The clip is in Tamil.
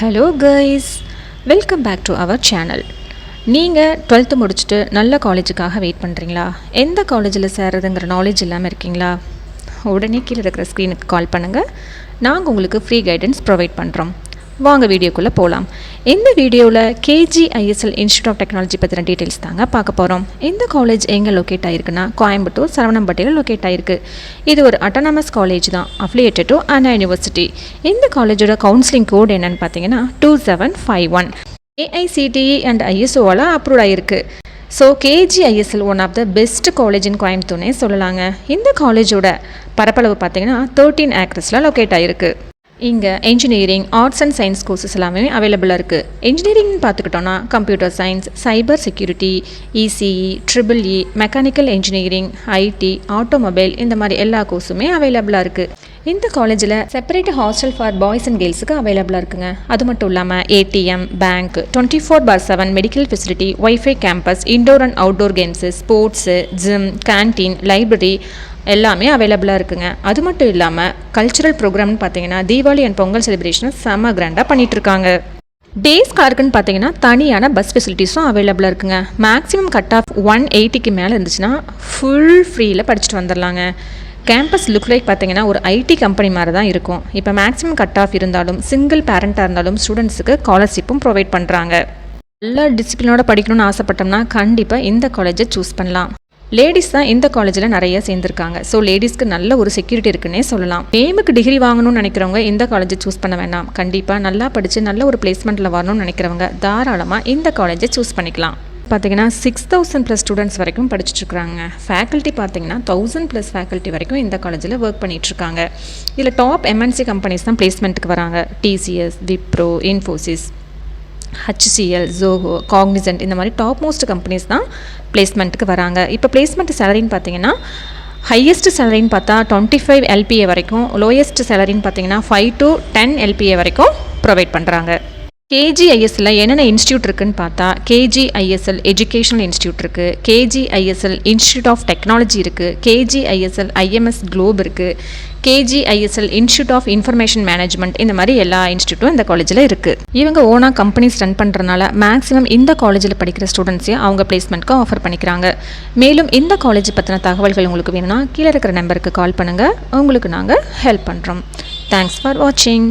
Hello guys, welcome back to our channel. நீங்கள் 12th முடிச்சுட்டு நல்ல காலேஜுக்காக வெயிட் பண்ணுறீங்களா? எந்த காலேஜில் சேர்றதுங்கிற நாலேஜ் இல்லாமல் இருக்கீங்களா? உடனே கீழே இருக்கிற ஸ்க்ரீனுக்கு கால் பண்ணுங்கள். நாங்கள் உங்களுக்கு ஃப்ரீ கைடன்ஸ் ப்ரொவைட் பண்ணுறோம். வாங்க வீடியோக்குள்ளே போகலாம். இந்த வீடியோவில் KGISL இன்ஸ்டியூட் ஆஃப் டெக்னாலஜி பற்றின டீட்டெயில்ஸ் தாங்க பார்க்க போகிறோம். இந்த காலேஜ் எங்கே லொக்கேட் ஆகிருக்குன்னா கோயம்புத்தூர் சரவணம்பட்டியில் லொக்கேட் ஆகிருக்கு. இது ஒரு அட்டானமஸ் காலேஜ் தான், அஃபிலியேட்டட் டு அண்ணா யூனிவர்சிட்டி. இந்த காலேஜோட கவுன்சிலிங் கோட் என்னன்னு பார்த்தீங்கன்னா 2751. AICTE அண்ட் ISOவால் அப்ரூவ் ஆகிருக்கு. So KGISL one of the best college in கோயம்புத்தூர்னே சொல்லலாங்க. இந்த காலேஜோட பரப்பளவு பார்த்தீங்கன்னா 13 ஏக்கர்ஸில் லொக்கேட் ஆகிருக்கு. இங்கே engineering, arts and science courses எல்லாமே அவைலபிளாக இருக்குது. இன்ஜினியரிங்னு பார்த்துக்கிட்டோன்னா computer science, cyber security, ECE, EEE, mechanical engineering, IT, automobile, இந்த மாதிரி எல்லா கோர்ஸுமே அவைலபிளாக இருக்குது. இந்த காலேஜில் separate hostel for boys and கேர்ள்ஸுக்கு அவைலபிளாக இருக்குங்க. அது மட்டும் இல்லாமல் ATM, bank, 24/7 medical facility, wifi campus, indoor and outdoor games, sports, gym, canteen, library எல்லாமே அவைலபிளாக இருக்குங்க. அது மட்டும் இல்லாமல் கல்ச்சுரல் ப்ரோக்ராம்னு பார்த்தீங்கன்னா தீபாவளி அண்ட் பொங்கல் செலிப்ரேஷனை செம்ம கிராண்டாக பண்ணிகிட்ருக்காங்க. டேஸ் காருக்குன்னு பார்த்தீங்கன்னா தனியான பஸ் ஃபெசிலிட்டிஸும் அவைலபிளாக இருக்குங்க. மேக்ஸிமம் கட் ஆஃப் 180க்கு மேலே இருந்துச்சுன்னா ஃபுல் ஃப்ரீயில் படிச்சுட்டு வந்துடலாங்க. கேம்பஸ் லுக் லைக் பார்த்தீங்கன்னா ஒரு IT கம்பெனி மாதிரி தான் இருக்கும். இப்போ மேக்ஸிமம் கட் ஆஃப் இருந்தாலும் சிங்கிள் பேரண்ட்டாக இருந்தாலும் ஸ்டூடெண்ட்ஸுக்கு ஸ்காலர்ஷிப்பும் ப்ரொவைட் பண்ணுறாங்க. நல்ல டிசிப்ளினோட படிக்கணும்னு ஆசைப்பட்டோம்னா கண்டிப்பாக இந்த காலேஜை சூஸ் பண்ணலாம். லேடிஸ் தான் இந்த காலேஜில் நிறைய சேர்ந்துருக்காங்க. ஸோ லேடிஸ்க்கு நல்ல ஒரு செக்யூரிட்டி இருக்குன்னே சொல்லலாம். நேமுக்கு டிகிரி வாங்கணும்னு நினைக்கிறவங்க இந்த காலேஜை சூஸ் பண்ண வேண்டாம். கண்டிப்பாக நல்லா படித்து நல்ல ஒரு பிளேஸ்மெண்ட்டில் வரணும்னு நினைக்கிறவங்க தாராளமாக இந்த காலேஜை சூஸ் பண்ணிக்கலாம். பார்த்தீங்கன்னா 6000+ ஸ்டூடெண்ட்ஸ் வரைக்கும் படிச்சுட்ருக்காங்க. ஃபேக்கல்ட்டி பார்த்தீங்கன்னா 1000+ ஃபேக்கல்ட்டி வரைக்கும் இந்த காலேஜில் ஒர்க் பண்ணிகிட்ருக்காங்க. இதில் டாப் MNC கம்பெனிஸ் தான் பிளேஸ்மெண்ட்டுக்கு வராங்க. TCS, Wipro, Infosys, HCL, Zoho, Cognizant, இந்த மாதிரி டாப் மோஸ்ட் கம்பெனிஸ் தான் பிளேஸ்மெண்ட்டுக்கு வராங்க. இப்போ பிளேஸ்மெண்ட் சேலரின்னு பார்த்தீங்கன்னா ஹையஸ்ட் சேலரின்னு பார்த்தா 25 LPA வரைக்கும், லோயஸ்ட் சேலரின்னு பார்த்தீங்கன்னா 5 to 10 LPA வரைக்கும் ப்ரொவைட் பண்ணுறாங்க. KGISL என்னென்ன இன்ஸ்டியூட் இருக்குதுன்னு பார்த்தா KGISL எஜுகேஷனல் இன்ஸ்டியூட் இருக்குது, KGISL இன்ஸ்டியூட் ஆஃப் டெக்னாலஜி இருக்குது, KGISL IMS குளோப் இருக்குது, KGISL institute of information management, இந்த மாதிரி எல்லா இன்ஸ்டியூட்டும் இந்த காலேஜில் இருக்குது. இவங்க ஓனாக கம்பெனிஸ் ரன் பண்ணுறதுனால மேக்ஸிமம் இந்த காலேஜில் படிக்கிற ஸ்டூடெண்ட்ஸையும் அவங்க பிளேஸ்மெண்ட்க்கு ஆஃபர் பண்ணிக்கிறாங்க. மேலும் இந்த காலேஜ் பற்றின தகவல்கள் உங்களுக்கு வேணும்னா கீழே இருக்கிற நம்பருக்கு கால் பண்ணுங்கள். உங்களுக்கு நாங்கள் ஹெல்ப் பண்ணுறோம். தேங்க்ஸ் ஃபார் வாட்சிங்.